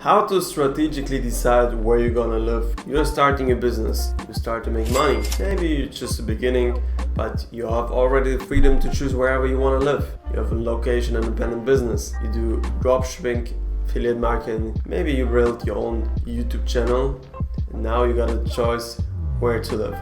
How to strategically decide where you're gonna live. You're starting a business, you start to make money. Maybe it's just the beginning, but you have already the freedom to choose wherever you wanna live. You have a location independent business. You do dropshipping, affiliate marketing. Maybe you build your own YouTube channel and now you got a choice where to live.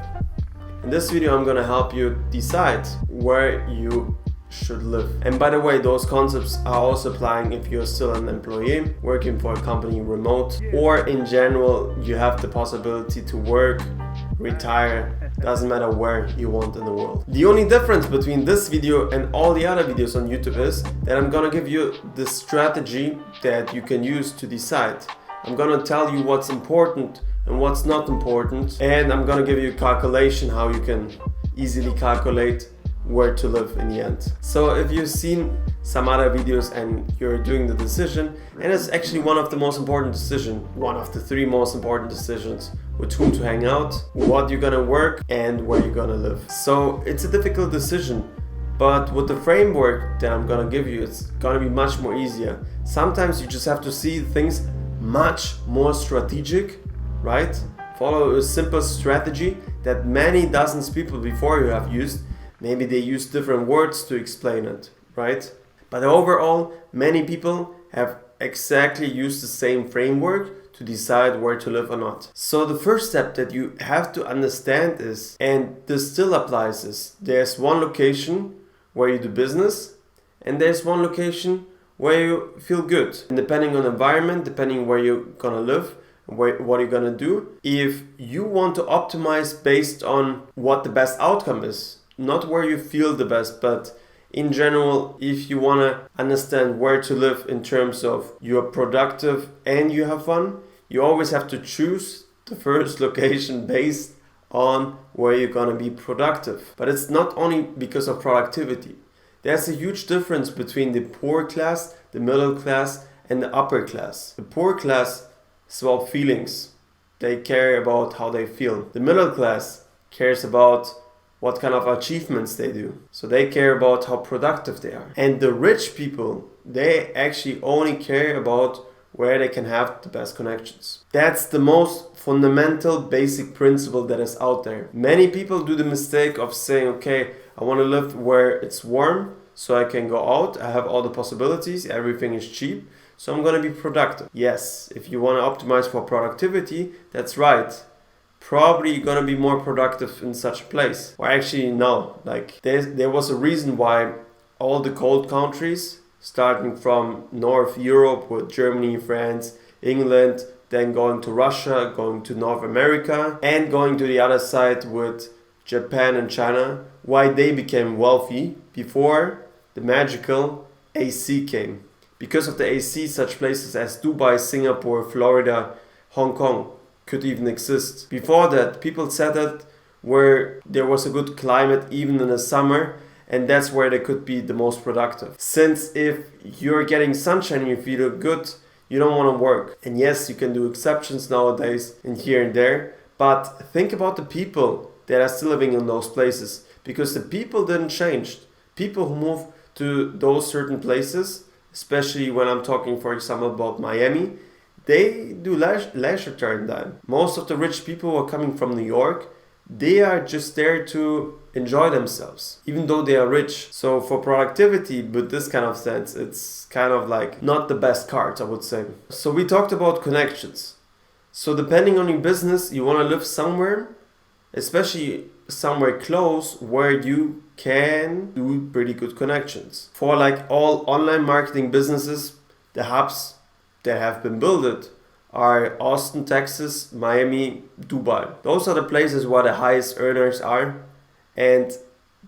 In this video, I'm gonna help you decide where you should live. And by the way, those concepts are also applying if you're still an employee working for a company remote, or in general you have the possibility to work, retire, doesn't matter where you want in the world. The only difference between this video and all the other videos on YouTube is that I'm gonna give you the strategy that you can use to decide. I'm gonna tell you what's important and what's not important, and I'm gonna give you a calculation how you can easily calculate where to live in the end. So if you've seen some other videos and you're doing the decision, and it's actually one of the most important decisions, one of the three most important decisions, with whom to hang out, what you're gonna work, and where you're gonna live. So it's a difficult decision, but with the framework that I'm gonna give you, it's gonna be much more easier. Sometimes you just have to see things much more strategic, right? Follow a simple strategy that many dozens of people before you have used. Maybe they use different words to explain it, right? But overall, many people have exactly used the same framework to decide where to live or not. So the first step that you have to understand is, and this still applies, is there's one location where you do business and there's one location where you feel good. And depending on the environment, depending where you're gonna live, what you're gonna do, if you want to optimize based on what the best outcome is, not where you feel the best, but in general, if you want to understand where to live in terms of you're productive and you have fun, you always have to choose the first location based on where you're going to be productive. But it's not only because of productivity. There's a huge difference between the poor class, the middle class, and the upper class. The poor class is about feelings. They care about how they feel. The middle class cares about what kind of achievements they do. So they care about how productive they are. And the rich people, they actually only care about where they can have the best connections. That's the most fundamental basic principle that is out there. Many people do the mistake of saying, okay, I want to live where it's warm so I can go out, I have all the possibilities, everything is cheap, so I'm going to be productive. Yes, if you want to optimize for productivity, that's right. Probably you're gonna be more productive in such a place. Or actually no, like there was a reason why all the cold countries, starting from North Europe with Germany, France, England, then going to Russia, going to North America, and going to the other side with Japan and China, why they became wealthy before the magical AC came. Because of the AC, such places as Dubai, Singapore, Florida, Hong Kong could even exist. Before that, people settled where there was a good climate even in the summer, and that's where they could be the most productive. Since if you're getting sunshine and you feel good, you don't want to work. And yes, you can do exceptions nowadays and here and there, but think about the people that are still living in those places, because the people didn't change. People who move to those certain places, especially when I'm talking, for example, about Miami, they do leisure time. Most of the rich people who are coming from New York, they are just there to enjoy themselves, even though they are rich. So for productivity, with this kind of sense, it's kind of like not the best cards, I would say. So we talked about connections. So depending on your business, you want to live somewhere, especially somewhere close where you can do pretty good connections. For like all online marketing businesses, the hubs that have been built are Austin, Texas, Miami, Dubai. Those are the places where the highest earners are, and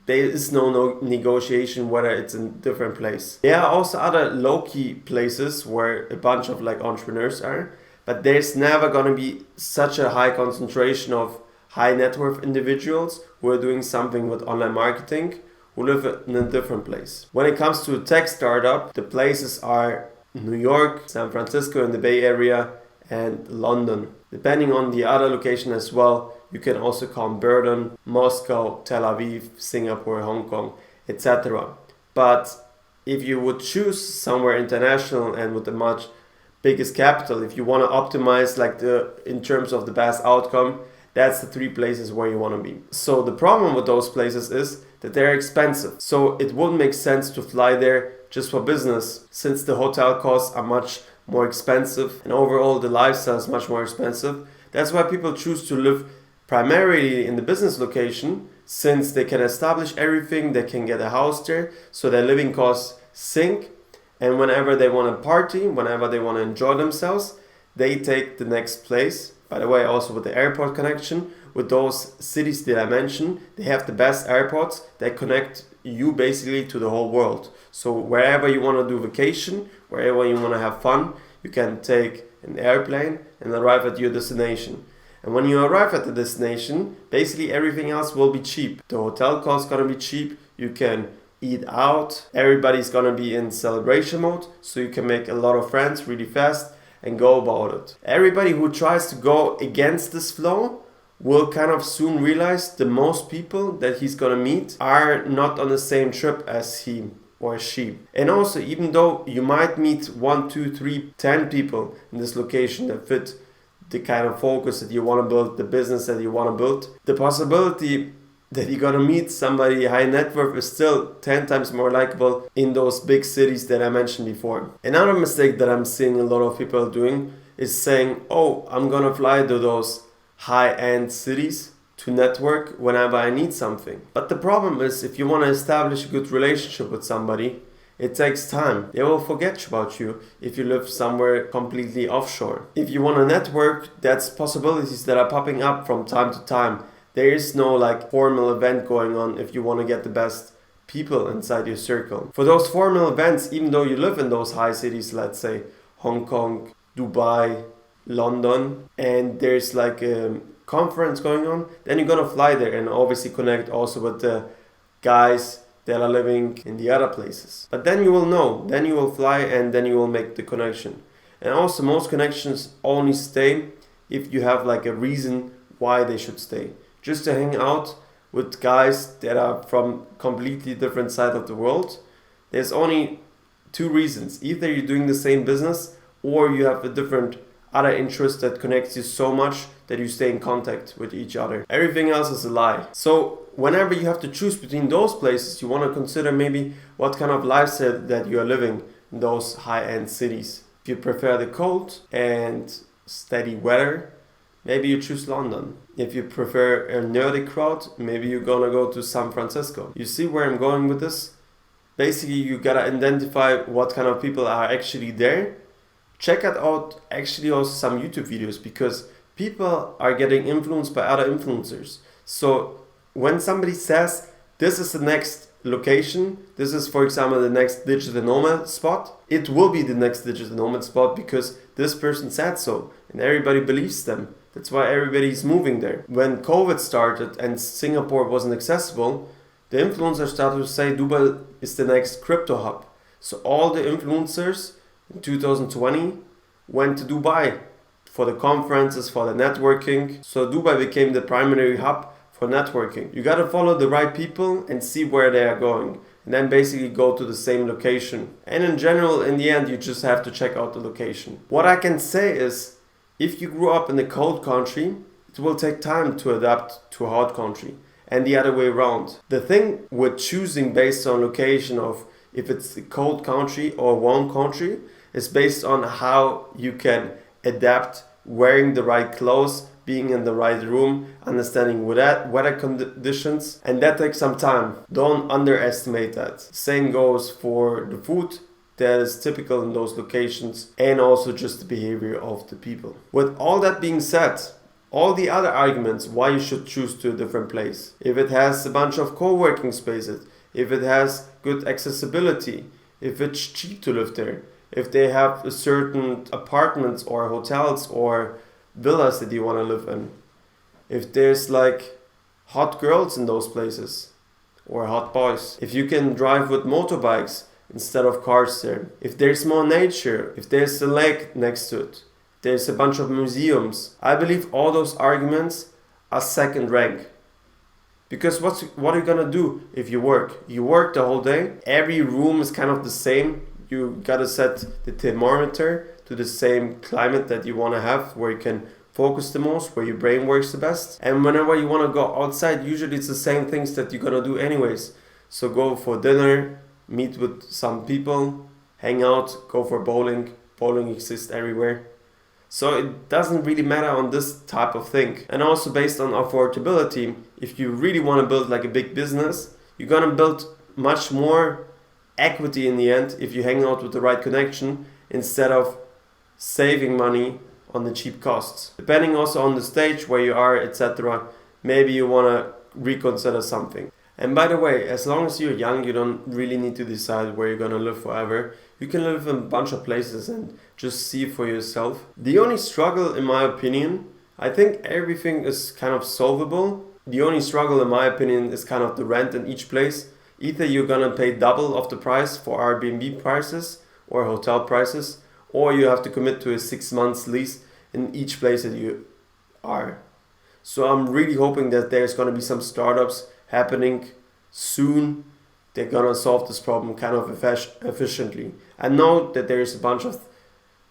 there is no negotiation whether it's in a different place. There are also other low-key places where a bunch of like entrepreneurs are, but there's never gonna be such a high concentration of high net worth individuals who are doing something with online marketing who live in a different place. When it comes to a tech startup, the places are New York, San Francisco in the Bay Area, and London. Depending on the other location as well, you can also count Berlin, Moscow, Tel Aviv, Singapore, Hong Kong, etc. But if you would choose somewhere international and with a much biggest capital, if you want to optimize like in terms of the best outcome, that's the 3 places where you want to be. So the problem with those places is that they're expensive. So it wouldn't make sense to fly there just for business, since the hotel costs are much more expensive and overall the lifestyle is much more expensive. That's why people choose to live primarily in the business location, since they can establish everything, they can get a house there, so their living costs sink. And whenever they want to party, whenever they want to enjoy themselves, they take the next place. By the way, also with the airport connection, with those cities that I mentioned, they have the best airports that connect you basically to the whole world. So wherever you want to do vacation, wherever you want to have fun, you can take an airplane and arrive at your destination. And when you arrive at the destination, basically everything else will be cheap. The hotel cost gonna be cheap, you can eat out, everybody's gonna be in celebration mode, so you can make a lot of friends really fast and go about it. Everybody who tries to go against this flow will kind of soon realize the most people that he's gonna meet are not on the same trip as he or she. And also, even though you might meet 1, 2, 3, 10 people in this location that fit the kind of focus that you want to build, the business that you want to build, the possibility that you're gonna meet somebody high net worth is still 10 times more likable in those big cities that I mentioned before. Another mistake that I'm seeing a lot of people doing is saying, oh, I'm gonna fly to those high-end cities to network whenever I need something. But the problem is, if you want to establish a good relationship with somebody, it takes time. They will forget about you if you live somewhere completely offshore. If you want to network, that's possibilities that are popping up from time to time. There is no like formal event going on if you want to get the best people inside your circle. For those formal events, even though you live in those high cities, let's say Hong Kong, Dubai, London, and there's like a conference going on, then you're gonna fly there and obviously connect also with the guys that are living in the other places. But then you will know, then you will fly and then you will make the connection. And also most connections only stay if you have like a reason why they should stay. Just to hang out with guys that are from completely different side of the world, there's only 2 reasons. Either you're doing the same business or you have a different other interest that connects you so much that you stay in contact with each other. Everything else is a lie. So whenever you have to choose between those places, you want to consider maybe what kind of lifestyle that you are living in those high-end cities. If you prefer the cold and steady weather, maybe you choose London. If you prefer a nerdy crowd, maybe you're gonna go to San Francisco. You see where I'm going with this? Basically, you gotta identify what kind of people are actually there. Check out actually also some YouTube videos, because people are getting influenced by other influencers. So when somebody says this is the next location, this is for example the next Digital Nomad spot, it will be the next Digital Nomad spot because this person said so and everybody believes them. That's why everybody's moving there. When COVID started and Singapore wasn't accessible, the influencers started to say Dubai is the next crypto hub. So all the influencers in 2020 went to Dubai for the conferences, for the networking. So Dubai became the primary hub for networking. You gotta follow the right people and see where they are going, and then basically go to the same location. And in general, in the end, you just have to check out the location. What I can say is, if you grew up in a cold country, it will take time to adapt to a hot country, and the other way around. The thing with choosing based on location of if it's a cold country or warm country is based on how you can adapt, wearing the right clothes, being in the right room, understanding weather conditions, and that takes some time. Don't underestimate that. Same goes for the food that is typical in those locations, and also just the behavior of the people. With all that being said, all the other arguments why you should choose to a different place, if it has a bunch of co-working spaces, if it has good accessibility, if it's cheap to live there, if they have a certain apartments or hotels or villas that you want to live in, if there's like hot girls in those places or hot boys, if you can drive with motorbikes instead of cars there, if there's more nature, if there's a lake next to it, there's a bunch of museums. I believe all those arguments are second rank. Because what are you gonna do if you work? You work the whole day, every room is kind of the same. You gotta set the thermometer to the same climate that you want to have, where you can focus the most, where your brain works the best. And whenever you want to go outside, usually it's the same things that you're gonna do anyways. So go for dinner, meet with some people, hang out, go for bowling. Bowling exists everywhere. So it doesn't really matter on this type of thing. And also based on affordability, if you really want to build like a big business, you're gonna build much more equity in the end if you hang out with the right connection instead of saving money on the cheap costs. Depending also on the stage where you are, etc., maybe you want to reconsider something. And by the way, as long as you're young, you don't really need to decide where you're gonna live forever. You can live in a bunch of places and just see for yourself. The only struggle, in my opinion, I think everything is kind of solvable. The only struggle, in my opinion, is kind of the rent in each place. Either you're gonna pay double of the price for Airbnb prices or hotel prices, or you have to commit to a 6 months lease in each place that you are. So I'm really hoping that there's gonna be some startups happening soon. They're gonna solve this problem kind of efficiently. I know that there's a bunch of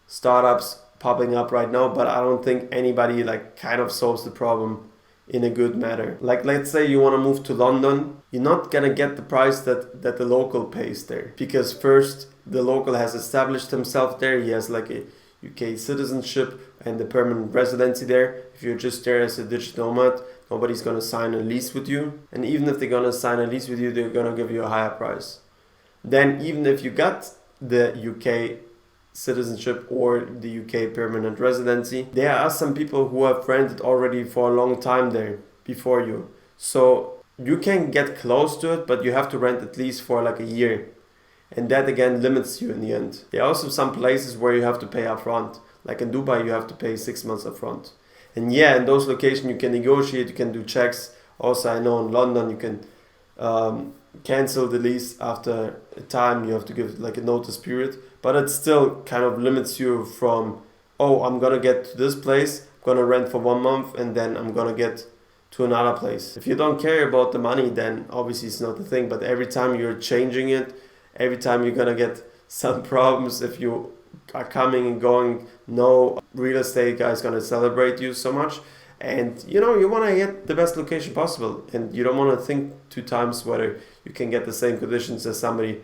startups popping up right now, but I don't think anybody like kind of solves the problem in a good manner. Like let's say you want to move to London, you're not gonna get the price that the local pays there, because first the local has established himself there. He has like a UK citizenship and the permanent residency there. If you're just there as a digital nomad, nobody's gonna sign a lease with you. And even if they're gonna sign a lease with you, they're gonna give you a higher price. Then even if you got the UK citizenship or the UK permanent residency, there are some people who have rented already for a long time there before you. So you can get close to it, but you have to rent at least for like a year. And that again limits you in the end. There are also some places where you have to pay upfront. Like in Dubai, you have to pay 6 months upfront. And yeah, in those locations you can negotiate, you can do checks. Also, I know in London you can cancel the lease after a time. You have to give like a notice period. But it still kind of limits you from, oh, I'm gonna get to this place, I'm gonna rent for 1 month, and then I'm gonna get to another place. If you don't care about the money, then obviously it's not the thing. But every time you're changing it, every time you're gonna get some problems if you are coming and going. No real estate guy is gonna celebrate you so much. And you know, you wanna get the best location possible, and you don't wanna think 2 times whether you can get the same conditions as somebody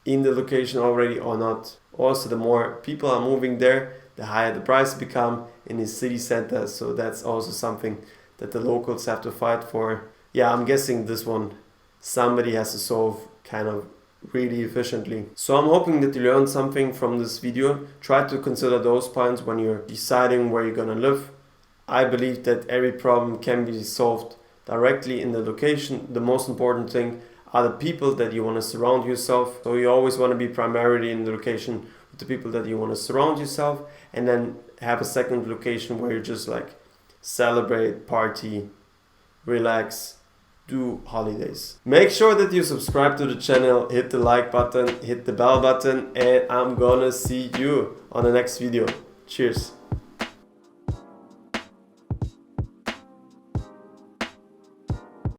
in the location already or not. Also, the more people are moving there, the higher the price become in the city center. So that's also something that the locals have to fight for. Yeah, I'm guessing this one somebody has to solve kind of really efficiently. So I'm hoping that you learned something from this video. Try to consider those points when you're deciding where you're gonna live. I believe that every problem can be solved directly in the location. The most important thing are the people that you want to surround yourself. So you always want to be primarily in the location with the people that you want to surround yourself, and then have a second location where you just like celebrate, party, relax, do holidays. Make sure that you subscribe to the channel, hit the like button, hit the bell button, and I'm gonna see you on the next video. Cheers.